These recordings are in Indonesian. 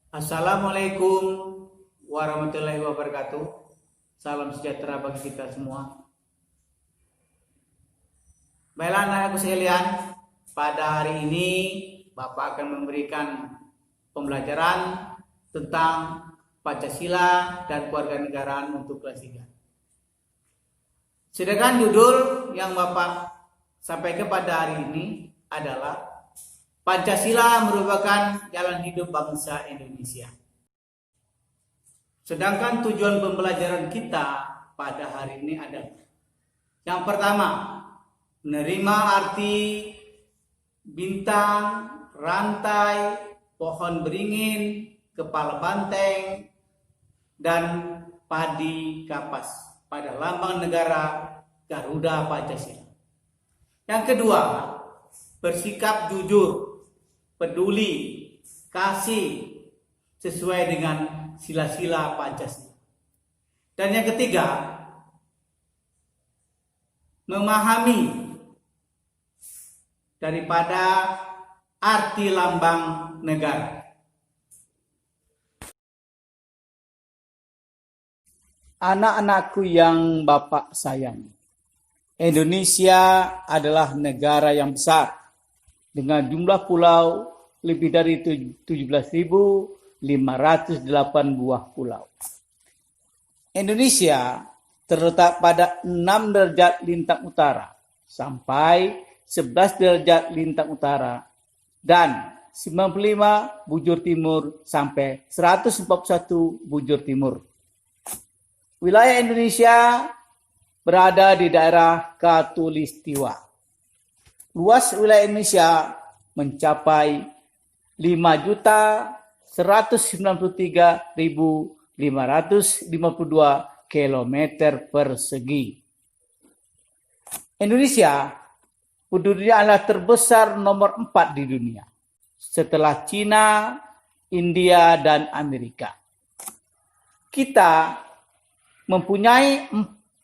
Assalamualaikum warahmatullahi wabarakatuh. Salam sejahtera bagi kita semua. Baiklah anak-anakku sekalian, pada hari ini Bapak akan memberikan pembelajaran tentang Pancasila dan Kewarganegaraan untuk kelas 3. Sedangkan judul yang Bapak sampaikan pada hari ini adalah Pancasila merupakan jalan hidup bangsa Indonesia. Sedangkan tujuan pembelajaran kita pada hari ini adalah yang pertama, menerima arti bintang, rantai, pohon beringin, kepala banteng, dan padi kapas pada lambang negara Garuda Pancasila. Yang kedua, bersikap jujur, peduli, kasih sesuai dengan sila-sila Pancasila. Dan yang ketiga, memahami daripada arti lambang negara. Anak-anakku yang Bapak sayangi, Indonesia adalah negara yang besar dengan jumlah pulau lebih dari 17.508 buah pulau. Indonesia terletak pada 6 derajat lintang utara sampai 11 derajat lintang utara dan 95 bujur timur sampai 141 bujur timur. Wilayah Indonesia berada di daerah Khatulistiwa. Luas wilayah Indonesia mencapai 5.193.552 km persegi. Indonesia penduduknya adalah terbesar nomor 4 di dunia setelah Cina, India, dan Amerika. Kita mempunyai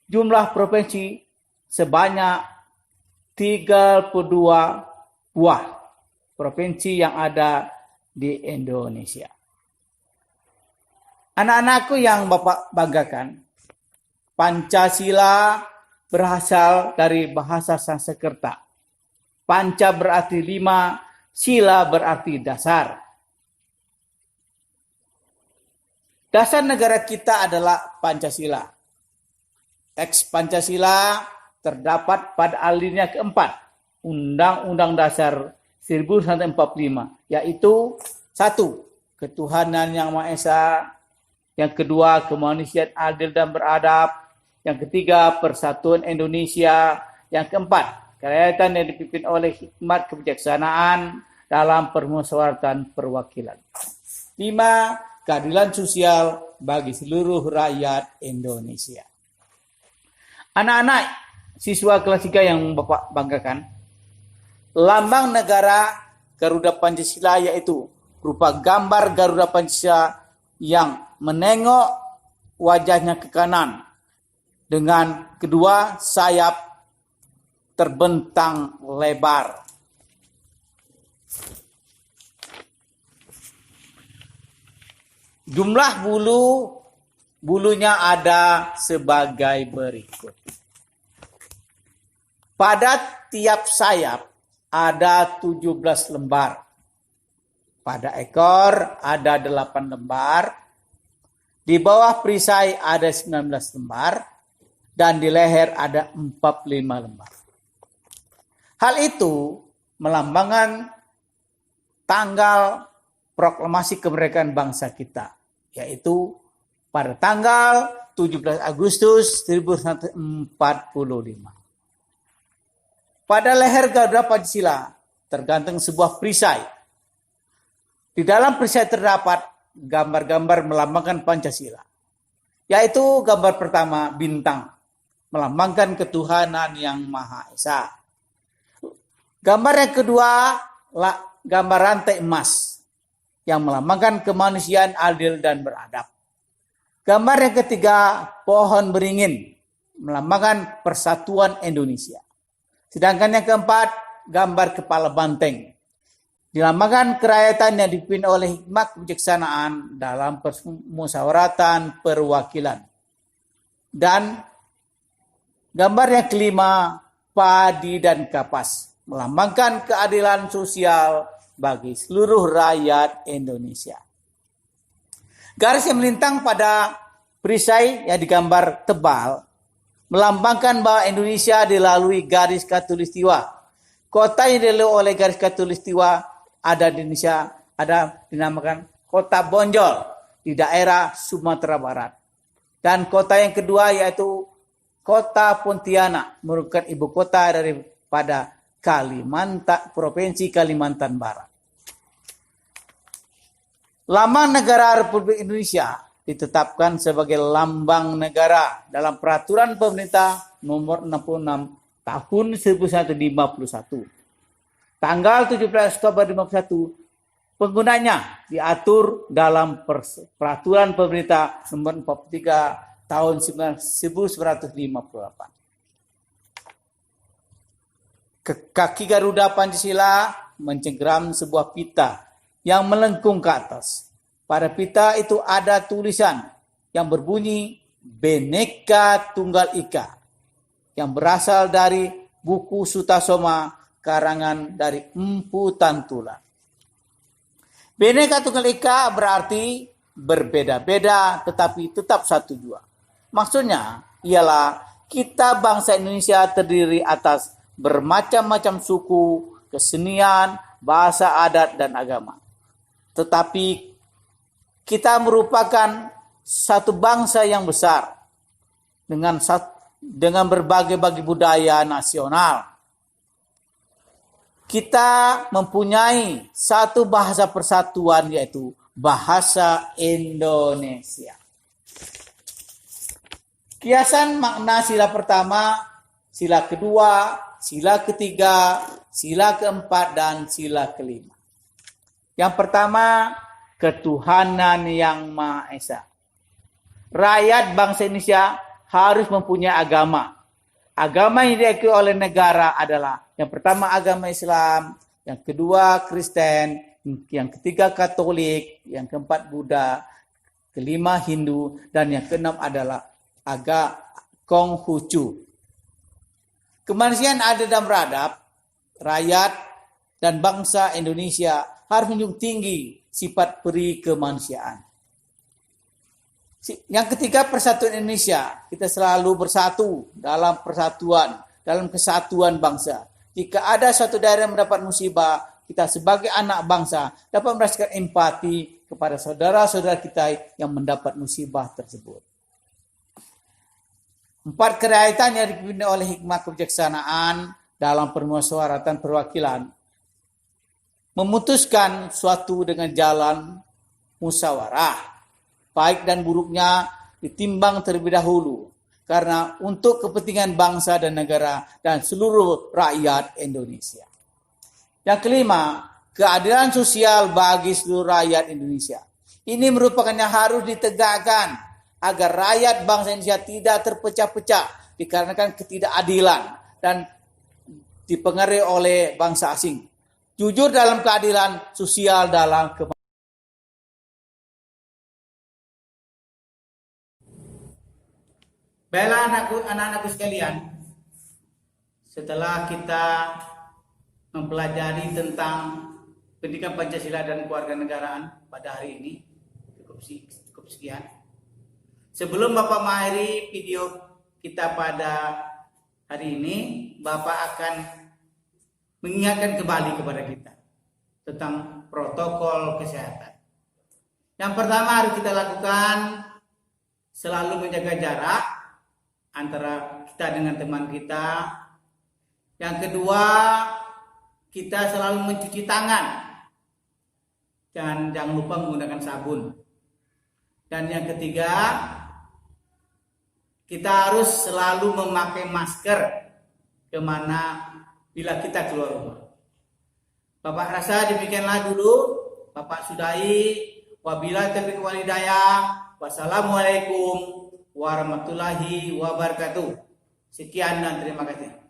jumlah provinsi sebanyak 32 buah provinsi yang ada di Indonesia. Anak-anakku yang Bapak banggakan, Pancasila berasal dari bahasa Sanskerta. Panca berarti 5, sila berarti dasar. Dasar negara kita adalah Pancasila. Teks Pancasila terdapat pada alinea keempat Undang-Undang Dasar 1945, yaitu 1. Ketuhanan yang Maha Esa, yang kedua kemanusiaan adil dan beradab, yang ketiga persatuan Indonesia, yang keempat kerakyatan yang dipimpin oleh hikmat kebijaksanaan dalam permusyawaratan perwakilan. 5. Keadilan sosial bagi seluruh rakyat Indonesia. Anak-anak siswa kelas 3 yang Bapak banggakan, lambang negara Garuda Pancasila yaitu berupa gambar Garuda Pancasila yang menengok wajahnya ke kanan dengan kedua sayap terbentang lebar. Jumlah bulunya ada sebagai berikut. Pada tiap sayap ada 17 lembar. Pada ekor ada 8 lembar. Di bawah perisai ada 19 lembar. Dan di leher ada 45 lembar. Hal itu melambangkan tanggal proklamasi kemerdekaan bangsa kita, yaitu pada tanggal 17 Agustus 1945. Pada leher Garuda Pancasila tergantung sebuah perisai. Di dalam perisai terdapat gambar-gambar melambangkan Pancasila, yaitu gambar pertama bintang, melambangkan ketuhanan yang Maha Esa. Gambar yang kedua gambar rantai emas yang melambangkan kemanusiaan adil dan beradab. Gambar yang ketiga, pohon beringin, melambangkan persatuan Indonesia. Sedangkan yang keempat, gambar kepala banteng, Dilambangkan kerakyatan yang dipimpin oleh hikmat kebijaksanaan dalam permusyawaratan perwakilan. Dan gambar yang kelima, padi dan kapas, melambangkan keadilan sosial bagi seluruh rakyat Indonesia. Garis yang melintang pada perisai yang digambar tebal melambangkan bahwa Indonesia dilalui garis khatulistiwa. Kota yang dilalui oleh garis khatulistiwa ada di Indonesia, ada dinamakan Kota Bonjol di daerah Sumatera Barat. Dan kota yang kedua yaitu Kota Pontianak, merupakan ibu kota daripada Provinsi Kalimantan Barat. Lambang negara Republik Indonesia ditetapkan sebagai lambang negara dalam peraturan pemerintah nomor 66 tahun 1951. Tanggal 17 Oktober 1951, penggunanya diatur dalam peraturan pemerintah nomor 43 tahun 1958. Kaki Garuda Pancasila mencengkeram sebuah pita yang melengkung ke atas. Pada pita itu ada tulisan yang berbunyi Bhinneka Tunggal Ika yang berasal dari buku Sutasoma karangan dari Empu Tantular. Bhinneka Tunggal Ika berarti berbeda-beda tetapi tetap satu jua. Maksudnya ialah kita bangsa Indonesia terdiri atas bermacam-macam suku, kesenian, bahasa adat dan agama. Tetapi kita merupakan satu bangsa yang besar dengan berbagai-bagai budaya nasional. Kita mempunyai satu bahasa persatuan yaitu bahasa Indonesia. Kiasan makna sila pertama, sila kedua, sila ketiga, sila keempat, dan sila kelima. Yang pertama, ketuhanan yang Maha Esa. Rakyat bangsa Indonesia harus mempunyai agama. Agama yang diakui oleh negara adalah yang pertama agama Islam, yang kedua Kristen, yang ketiga Katolik, yang keempat Buddha, kelima Hindu, dan yang keenam adalah agama Konghucu. Kemanusiaan adil dan beradab, rakyat dan bangsa Indonesia harus menjunjung tinggi sifat peri kemanusiaan. Yang ketiga, persatuan Indonesia. Kita selalu bersatu dalam persatuan, dalam kesatuan bangsa. Jika ada suatu daerah yang mendapat musibah, kita sebagai anak bangsa dapat merasakan empati kepada saudara-saudara kita yang mendapat musibah tersebut. 4 kerakyatan yang dipimpin oleh hikmat kebijaksanaan dalam permusyawaratan perwakilan memutuskan suatu dengan jalan musyawarah. Baik dan buruknya ditimbang terlebih dahulu karena untuk kepentingan bangsa dan negara dan seluruh rakyat Indonesia. Yang kelima, keadilan sosial bagi seluruh rakyat Indonesia. Ini merupakan yang harus ditegakkan agar rakyat bangsa Indonesia tidak terpecah-pecah dikarenakan ketidakadilan dan dipengaruhi oleh bangsa asing. Jujur dalam keadilan sosial dalam Baiklah anak-anakku sekalian, setelah kita mempelajari tentang pendidikan Pancasila dan kewarganegaraan pada hari ini, cukup sekian. Sebelum Bapak mengakhiri video kita pada hari ini, Bapak akan mengingatkan kembali kepada kita tentang protokol kesehatan. Yang pertama harus kita lakukan selalu menjaga jarak antara kita dengan teman kita. Yang kedua, kita selalu mencuci tangan. Jangan lupa menggunakan sabun. Dan yang ketiga, kita harus selalu memakai masker kemana bila kita keluar rumah. Bapak rasa demikianlah dulu. Bapak sudahi. Wabillahi taufiq wal hidayah. Wassalamualaikum warahmatullahi wabarakatuh. Sekian dan terima kasih.